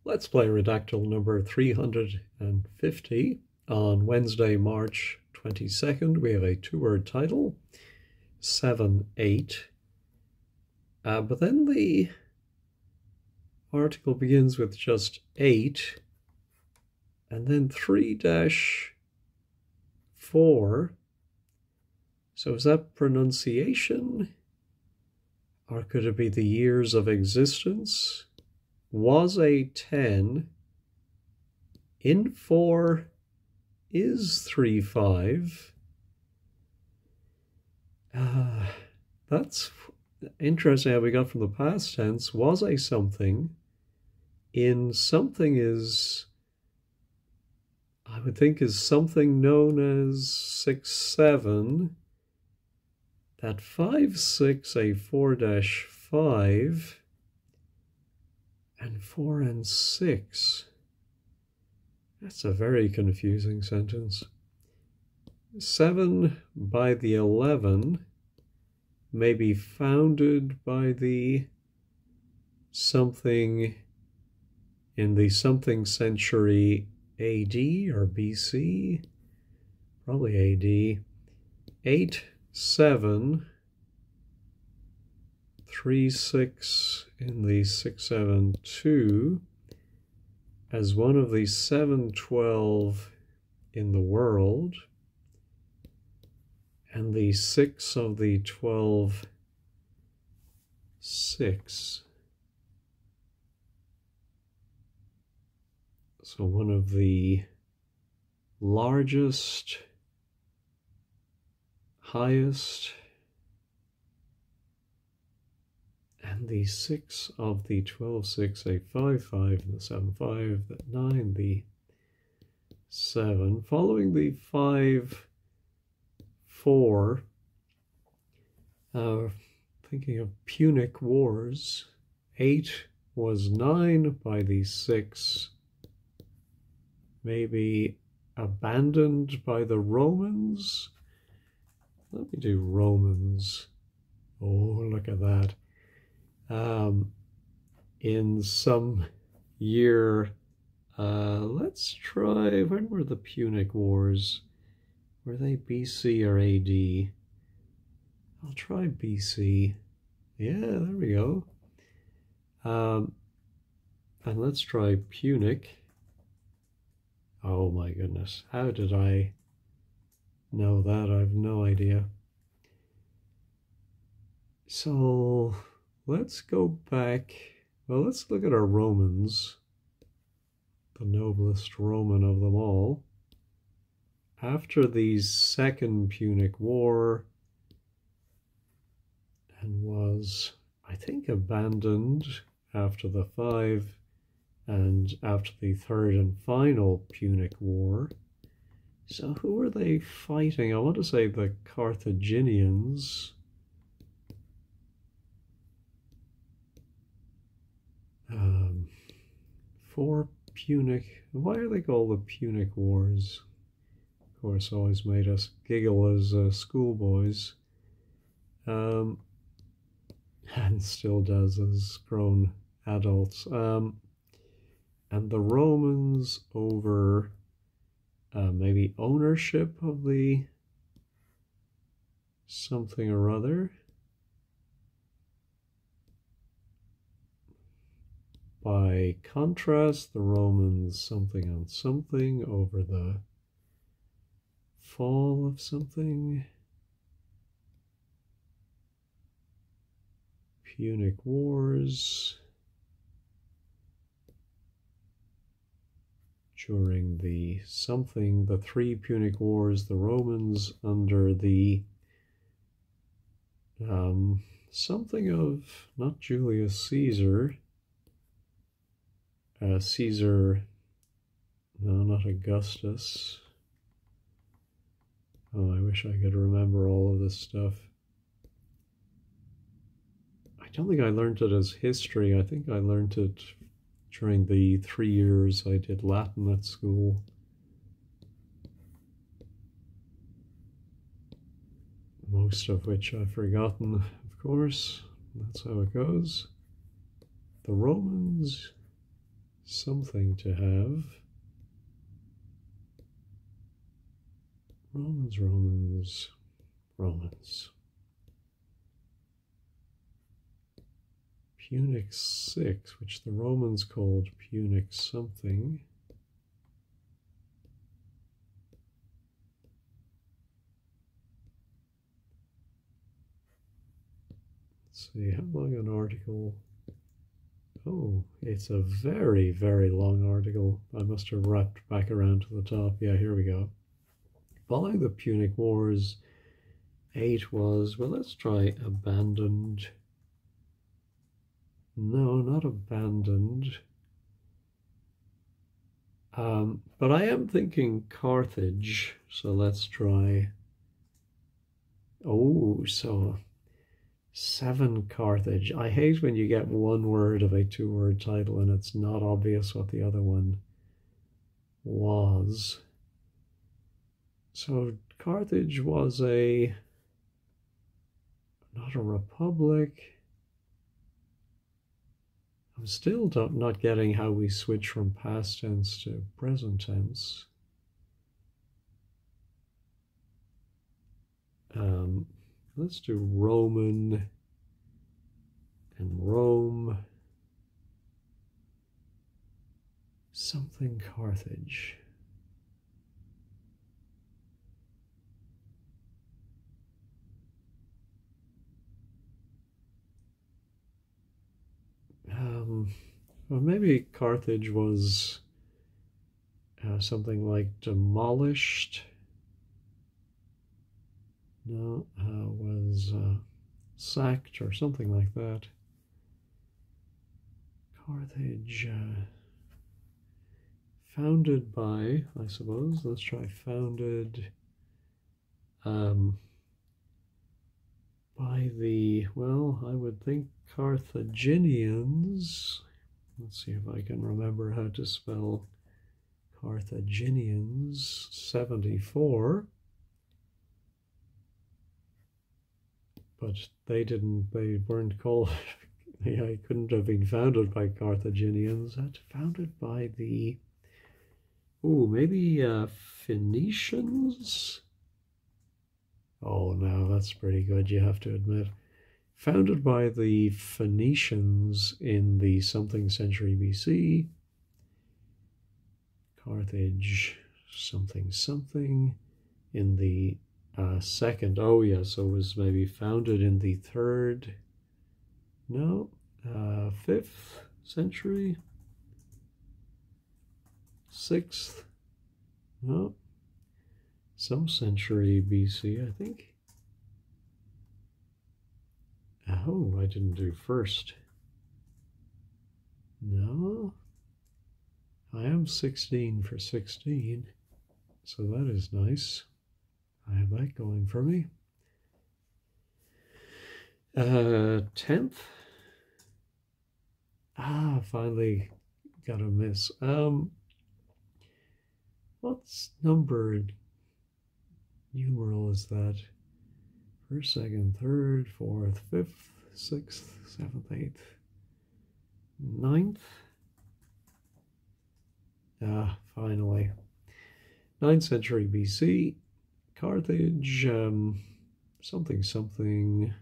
Let's play Redactle number 350 on Wednesday, March 22nd. We have a two-word title, 7-8. But then the article begins with just 8 and then 3-4. So is that pronunciation? Or could it be the years of existence? Was a 10, in 4 is 3-5. That's interesting how we got from the past tense. Was a something, in something is, I would think, is something known as 6-7. That 5-6, a 4-5. And 4 and 6. That's a very confusing sentence. 7 by the 11 may be founded by the something in the something century AD or BC. Probably AD. 8-7. 3-6 in the 6-7-2 as one of the 7-12 in the world, and the 6 of the 12-6. So one of the largest, highest, and the 6 of the 12-6, a 5-5, and the 7-5, the 9, the 7. Following the 5-4, thinking of Punic Wars, 8 was 9 by the 6, maybe abandoned by the Romans. Let me do Romans. Oh, look at that. In some year, let's try, when were the Punic Wars? Were they BC or AD? I'll try BC. Yeah, there we go. And let's try Punic. Oh my goodness, how did I know that? I have no idea. So let's go back. Well, let's look at our Romans, the noblest Roman of them all. After the Second Punic War, and was, I think, abandoned after the 5 and after the third and final Punic War. So who are they fighting? I want to say the Carthaginians. For Punic, why are they called the Punic Wars? Of course, always made us giggle as schoolboys, and still does as grown adults. And the Romans over maybe ownership of the something or other. By contrast, the Romans something on something over the fall of something. Punic Wars. During the something, the 3 Punic Wars, the Romans under the something of, not Julius Caesar, Caesar, no, not Augustus. Oh, I wish I could remember all of this stuff. I don't think I learned it as history. I think I learned it during the 3 years I did Latin at school. Most of which I've forgotten, of course. That's how it goes. The Romans something to have. Romans, Romans, Romans. Punic 6, which the Romans called Punic something. Let's see, how long an article? Oh, it's a very, very long article. I must have wrapped back around to the top. Yeah, here we go. Following the Punic Wars, 8 was, well, let's try abandoned. No, not abandoned. But I am thinking Carthage, so let's try. Oh, so 7 Carthage. I hate when you get one word of a 2-word title and it's not obvious what the other one was. So Carthage was not a republic. I'm still not getting how we switch from past tense to present tense. Let's do Roman and Rome. Something Carthage. Well, maybe Carthage was something like demolished. No, was sacked or something like that. Carthage, founded by, I suppose. Let's try founded by the, well, I would think Carthaginians. Let's see if I can remember how to spell Carthaginians. 74. But they weren't called, I couldn't have been founded by Carthaginians. That's founded by the, maybe Phoenicians? Oh, no, that's pretty good, you have to admit. Founded by the Phoenicians in the something century BC. Carthage, something, something, in the second, so it was maybe founded in the 5th century, 6th, no, some century BC, I think. Oh, I didn't do first. No, I am 16 for 16, so that is nice. I have that going for me. 10th. Finally got a miss. What's numbered numeral is that? 1st, 2nd, 3rd, 4th, 5th, 6th, 7th, 8th, 9th. Finally. 9th century BC. Carthage, something, something,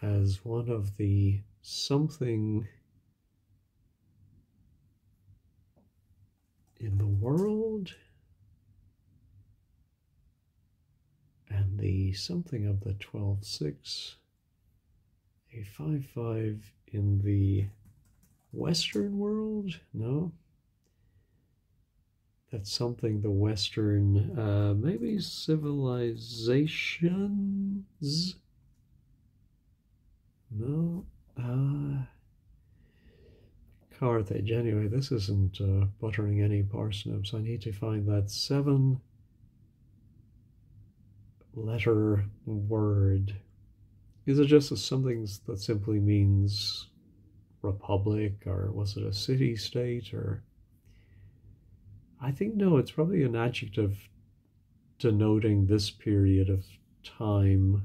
as one of the something in the world, and the something of the 12-6, a 5-5 in the Western world? No. That's something the Western, maybe civilizations? No. Carthage. Anyway, this isn't buttering any parsnips. I need to find that 7-letter word. Is it just something that simply means republic, or was it a city-state, or... I think, no, it's probably an adjective denoting this period of time.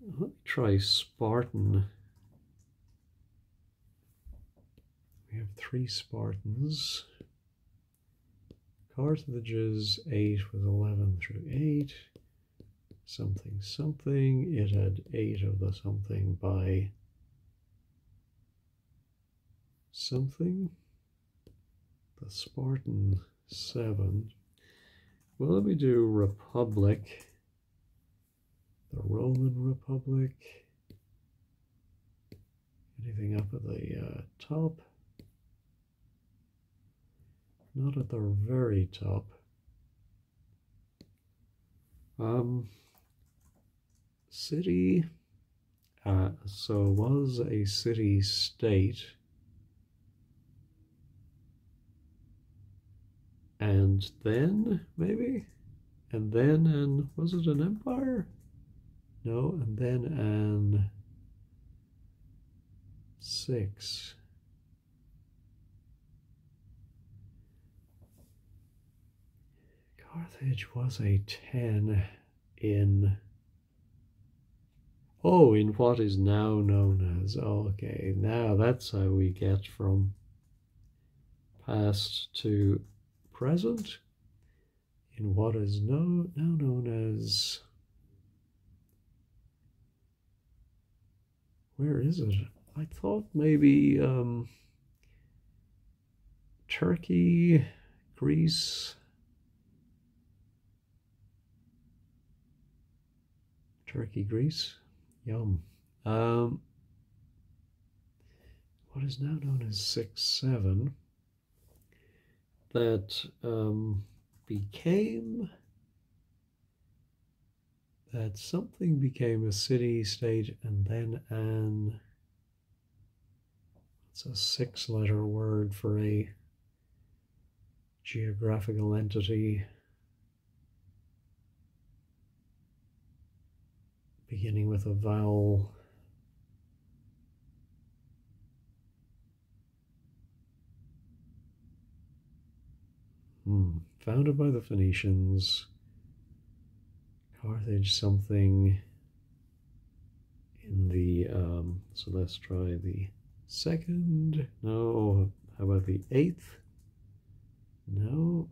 Let me try Spartan. We have 3 Spartans. Carthage's 8 was 11 through 8. Something, something. It had 8 of the something by something. The Spartan 7. Well, let me do Republic. The Roman Republic. Anything up at the top? Not at the very top. City. So was a city-state. And then, maybe? And then, was it an empire? No, and then an 6. Carthage was a 10 in... Oh, in what is now known as... Okay, now that's how we get from past to present. In what is now known as... Where is it? I thought maybe Turkey, Greece... Turkey, Greece, yum. What is now known as 6-7, that became, that something became a city-state, and then it's a 6-letter word for a geographical entity. Beginning with a vowel. Founded by the Phoenicians. Carthage something in the, so let's try the 2nd. No, how about the 8th? No.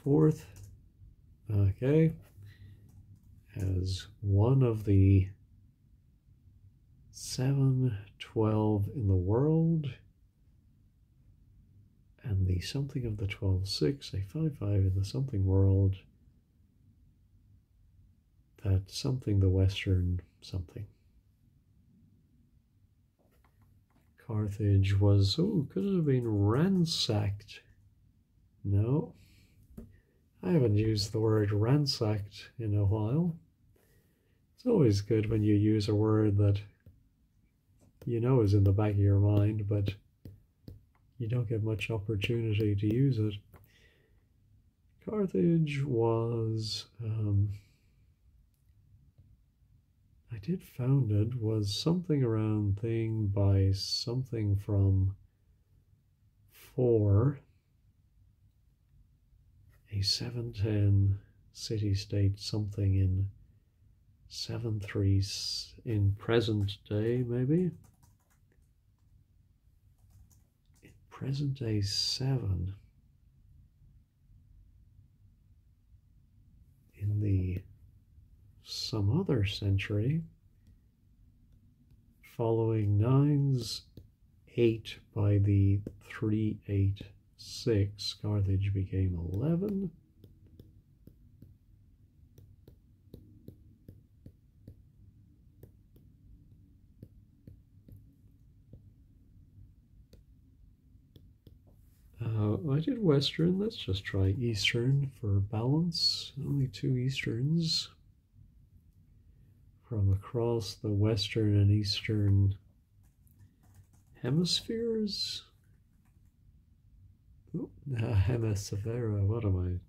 4th. Okay, as one of the 7-12 in the world, and the something of the 12-6, a 5-5 in the something world, that something the Western something. Carthage was, could it have been ransacked? No. I haven't used the word ransacked in a while. It's always good when you use a word that you know is in the back of your mind, but you don't get much opportunity to use it. Carthage was, I did found it, was something around thing by something from 4. A 7-10 city-state something in 7-3 in present day, maybe? In present day 7. In the some other century, following 9's 8 by the 3-8-6, Carthage became 11. I did Western, let's just try Eastern for balance. Only 2 Easterns from across the Western and Eastern hemispheres. Hemisphera, what am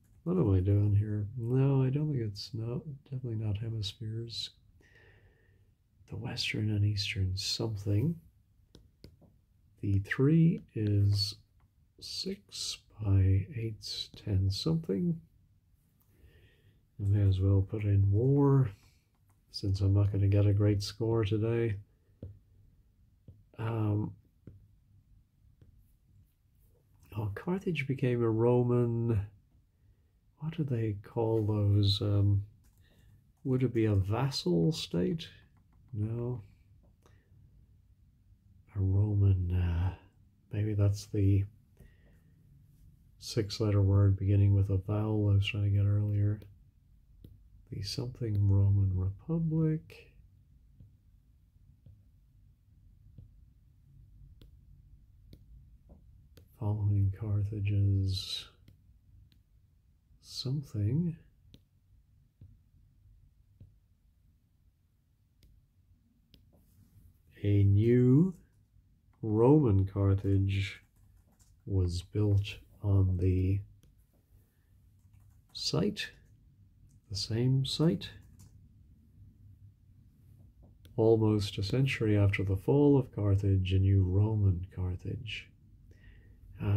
I doing here? No, I don't think it's, no, definitely not hemispheres. The Western and Eastern something. The 3 is 6 by 8's 10 something. I may as well put in war, since I'm not going to get a great score today. Oh, Carthage became a Roman. What do they call those? Would it be a vassal state? No. A Roman. Maybe that's the 6-letter word beginning with a vowel I was trying to get earlier. The something Roman Republic. Following Carthage's something. A new Roman Carthage was built on the site, the same site, almost a century after the fall of Carthage, a new Roman Carthage.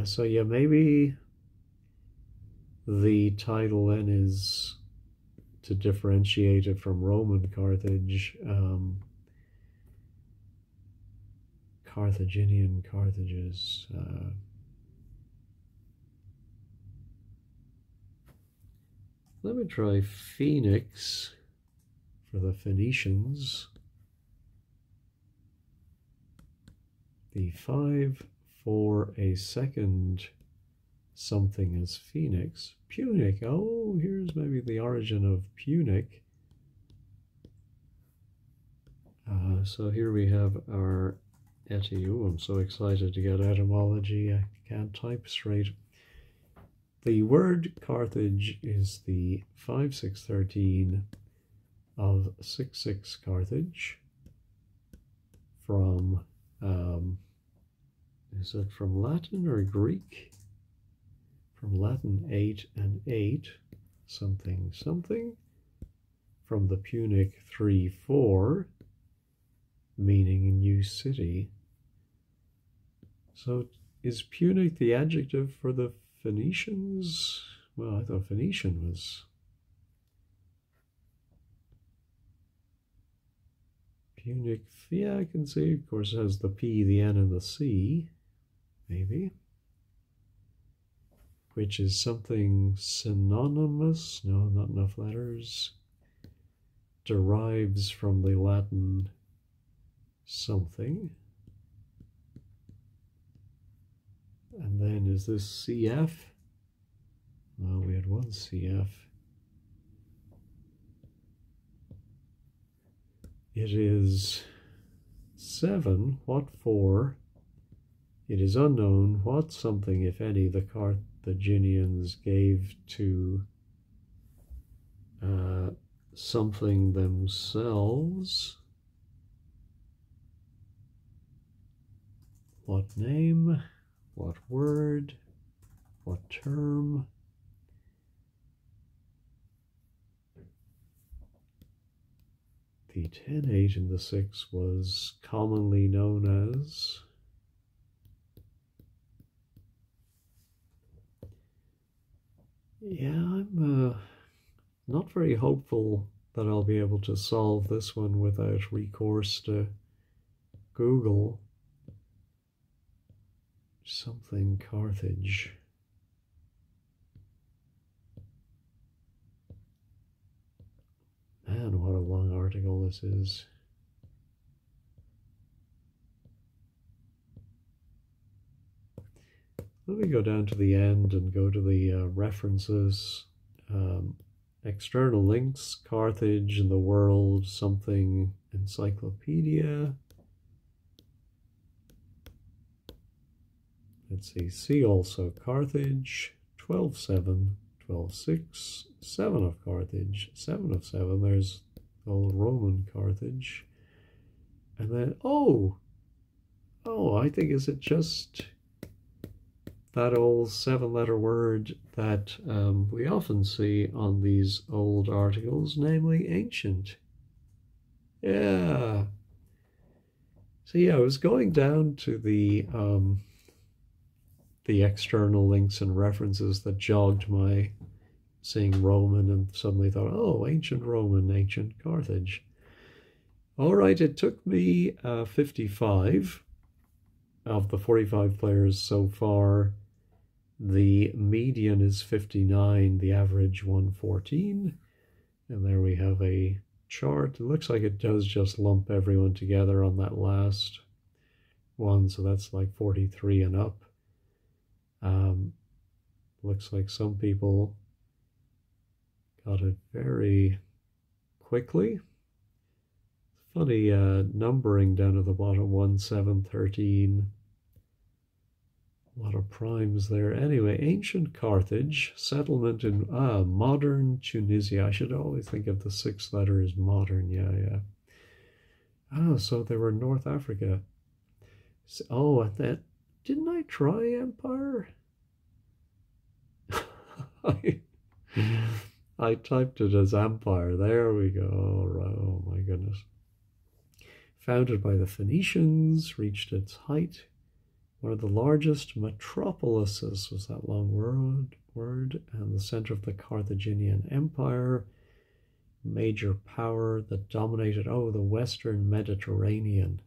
So yeah, maybe the title then is to differentiate it from Roman Carthage, Carthaginian Carthages. Let me try Phoenix for the Phoenicians. The 5 for a second something as Phoenix. Punic. Oh, here's maybe the origin of Punic. So here we have our I'm so excited to get etymology. I can't type straight. The word Carthage is the 5613 of 66 Carthage from, is it from Latin or Greek? From Latin 8 and 8, something, something. From the Punic 3-4, meaning a new city. So is Punic the adjective for the Phoenicians? Well, I thought Phoenician was Punic. Yeah, I can see. Of course, it has the P, the N, and the C, maybe. Which is something synonymous. No, not enough letters. Derives from the Latin something. And then is this CF? Well, we had one CF. It is 7. What for? It is unknown what something, if any, the Carthaginians gave to something themselves. What name? What word? What term? The 10, 8, and the 6 was commonly known as yeah, I'm not very hopeful that I'll be able to solve this one without recourse to Google. Something Carthage. Man, what a long article this is. Let me go down to the end and go to the references. External links, Carthage and the world, something encyclopedia. Let's see also Carthage, 12-7, 12-6, 7 of Carthage, 7 of 7, there's old Roman Carthage. And then, I think, is it just that old 7-letter word that we often see on these old articles, namely ancient. Yeah. So yeah, I was going down to the external links and references that jogged my seeing Roman and suddenly thought, oh, ancient Roman, ancient Carthage. All right, it took me 55 of the 45 players so far. The median is 59, the average 114. And there we have a chart. It looks like it does just lump everyone together on that last one, so that's like 43 and up. Looks like some people got it very quickly. Funny numbering down at the bottom, 1, 7, 13. A lot of primes there. Anyway, ancient Carthage, settlement in modern Tunisia. I should always think of the 6 letters modern. Yeah. Oh, so they were North Africa. Oh, and then, didn't I try Empire? I typed it as Empire. There we go. Oh my goodness. Founded by the Phoenicians, reached its height. One of the largest metropolises was that long word, and the center of the Carthaginian Empire. Major power that dominated, the Western Mediterranean.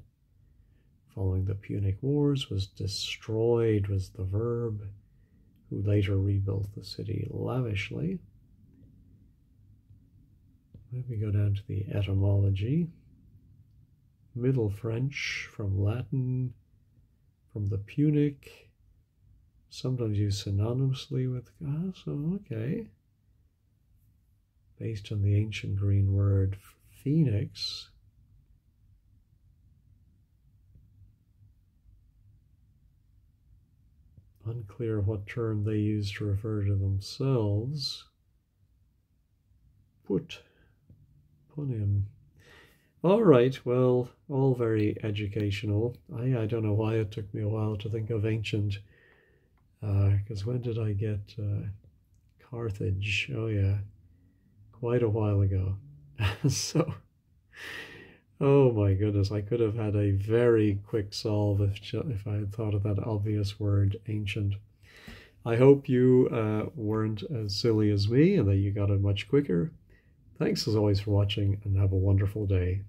Following the Punic Wars, was destroyed, was the verb, who later rebuilt the city lavishly. Let me go down to the etymology. Middle French from Latin, from the Punic, sometimes used synonymously with, okay. Based on the ancient green word phoenix. Unclear what term they use to refer to themselves. Punim. All right, well, all very educational. I don't know why it took me a while to think of ancient, because when did I get Carthage? Oh yeah, quite a while ago. So, oh my goodness, I could have had a very quick solve if I had thought of that obvious word, ancient. I hope you weren't as silly as me and that you got it much quicker. Thanks as always for watching, and have a wonderful day.